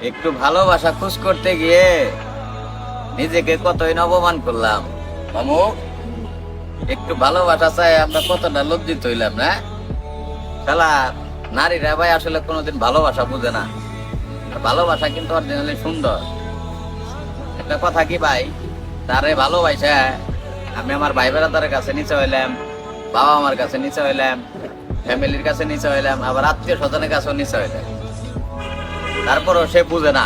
একটু ভালোবাসা খোঁজ করতে গিয়ে নিজেকে কতই না অপমান করলাম মামু। একটু ভালোবাসা চাই আমরা কতটা লজ্জিত হইলাম না। শালা নারীরা ভাই আসলে কোনোদিন ভালোবাসা বুঝে না। আর ভালোবাসা কিন্তু অরিজিনালি সুন্দর। একটা কথা কি ভাই, তারে ভালোবাসা আমি আমার ভাই বেড়াদারের কাছে নিচে হইলাম, বাবা আমার কাছে নিচে হইলাম, ফ্যামিলির কাছে নিচে হইলাম, আবার আত্মীয় স্বজনের কাছেও নিচে হইলাম। তারপরও সে বুঝে না।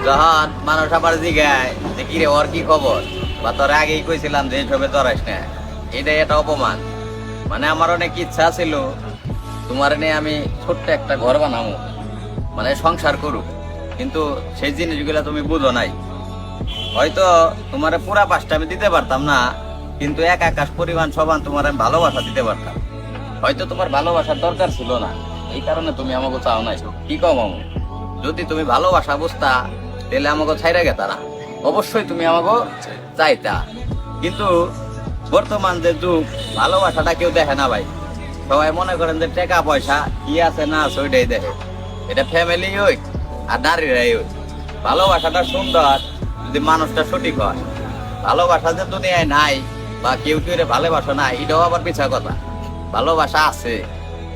যখন মানুষ আবার জিগায় যে কিরে ওর কি খবর, বা তোর আগেই কইছিলাম যে এইসবে জড়াইস না, এটাই একটা অপমান। মানে আমার অনেক ইচ্ছা ছিল তোমার নিয়ে আমি ছোট্ট একটা ঘর বানাবো, মানে সংসার করুক, কিন্তু সেই জিনিসগুলো তুমি বুঝো নাই। হয়তো তোমার পুরা পাঁচটা আমি দিতে পারতাম না, কিন্তু এক আকাশ পরিমাণ সমান তোমার আমি ভালোবাসা দিতে পারতাম। হয়তো তোমার ভালোবাসার দরকার ছিল না, এই কারণে তুমি আমাকে চাও নাই। কি কম মামু, যদি তুমি ভালোবাসা বুঝতা তাহলে আমাকে ছাইরা গেতা না, অবশ্যই তুমি আমাকে চাইতা। কিন্তু বর্তমান যে যুগ, ভালোবাসাটা কেউ দেখে না ভাই। সবাই মনে করেন যে টাকা পয়সা কি আছে না আছে ওইটাই দেখে। এটা ফ্যামিলি হোক আর নারীরাই হোক, ভালোবাসাটা সুন্দর যদি মানুষটা সঠিক হয়। ভালোবাসা যে দুনিয়ায় নাই বা কেউ কেউ ভালোবাসা নাই, এটাও আবার মিছা কথা। ভালোবাসা আছে,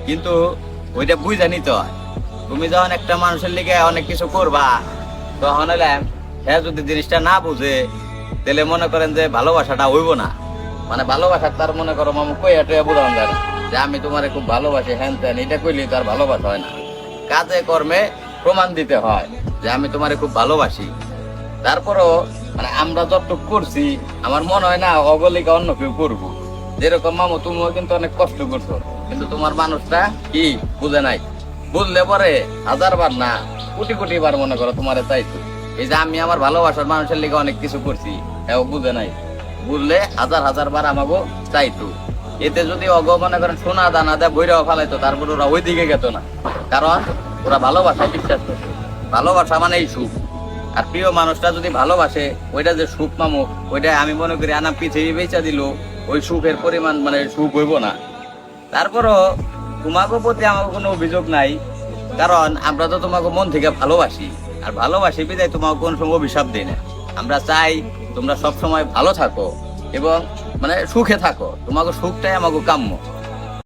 কিন্তু ওইটা বুঝে নিতে হয়। তুমি যখন একটা মানুষের লিগে অনেক কিছু করবা, তখন এলাম হ্যাঁ যদি জিনিসটা না বুঝে, তাহলে মনে করেন যে ভালোবাসাটা হইব না। মানে ভালোবাসা তার মনে করো মামু কইয়া টইয়া বোঝানো যায় না যে আমি তোমারে খুব ভালোবাসি, হ্যান ত্যান, এটা কইলে তার ভালোবাসা হয় না। কাজে কর্মে প্রমাণ দিতে হয় যে আমি তোমারে খুব ভালোবাসি। তারপরও মানে আমরা যতটুকু করছি, আমার মনে হয় না অগলিকা অন্য কেউ করবো। যেরকম মামু তুমিও কিন্তু অনেক কষ্ট করছো, কিন্তু তোমার মানুষটা কি বুঝে নাই। বুঝলে পরে হাজার বার না কোটি কোটি বার মনে করো তোমারে চাইতো। এই যে আমি আমার ভালোবাসার মানুষের লিগে অনেক কিছু করছি, এও বুঝে নাই। বুঝলে হাজার হাজার বার আমাকে চাইতো। এতে যদি অগ মনে করেন সোনা দানা দেয় বইরাও ফালাইতো, তারপর ওরা ওই দিকে গেত না, কারণ ওরা ভালোবাসায় বিশ্বাস করতো। ভালোবাসা মানে এই সুখ। আর প্রিয় মানুষটা যদি ভালোবাসে, ওইটা যে সুখ মামু, ওইটা আমি মনে করি আনা পৃথিবী বেচা দিল ওই সুখের পরিমাণ মানে সুখ হইব না। তারপরও তোমাকে প্রতি আমার কোনো অভিযোগ নাই, কারণ আমরা তো তোমাকে মন থেকে ভালোবাসি। আর ভালোবাসি বিদায় তোমাকে কোনো সময় অভিশাপ দিই না। আমরা চাই তোমরা সব সময় ভালো থাকো এবং মানে সুখে থাকো। তোমাকে সুখটাই আমাকে কাম্য।